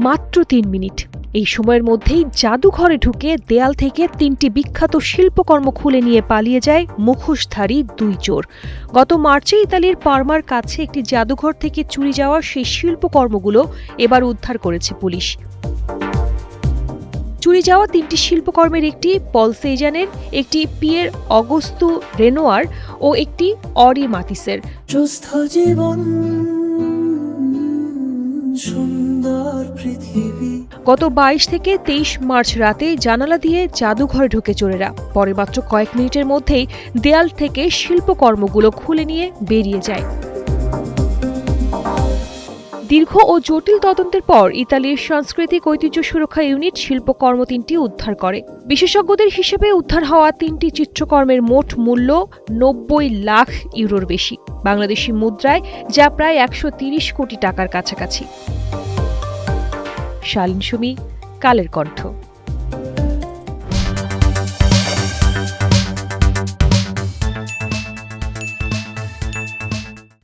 মাত্র ৩ মিনিট। এই সময়ের মধ্যেই জাদুঘরে ঢুকে দেয়াল থেকে ৩টি বিখ্যাত শিল্পকর্ম খুলে নিয়ে পালিয়ে যায় মুখোশধারী ২ চোর। গত মার্চে ইতালির পারমার কাছে একটি জাদুঘর থেকে চুরি যাওয়া সেই শিল্পকর্মগুলো এবার উদ্ধার করেছে পুলিশ। চুরি যাওয়া ৩টি শিল্পকর্মের একটি পল সেজানের, একটি পিয়ের অগস্তু রেনোয়ার ও একটি অরি মাতিসের। গত ২২ থেকে ২৩ মার্চ রাতে জানালা দিয়ে জাদুঘরে ঢোকে চোরেরা। পরে মাত্র কয়েক মিনিটের মধ্যেই দেয়াল থেকে শিল্পকর্মগুলো খুলে নিয়ে বেরিয়ে যায়। দীর্ঘ ও জটিল তদন্তের পর ইতালির সাংস্কৃতিক ঐতিহ্য সুরক্ষা ইউনিট শিল্পকর্ম ৩টি উদ্ধার করে। বিশেষজ্ঞদের হিসেবে উদ্ধার হওয়া ৩টি চিত্রকর্মের মোট মূল্য ৯০ লাখ ইউরোর বেশি, বাংলাদেশি মুদ্রায় যা প্রায় ১৩০ কোটি টাকার কাছাকাছি। শালীন সুমি, কালের কণ্ঠ।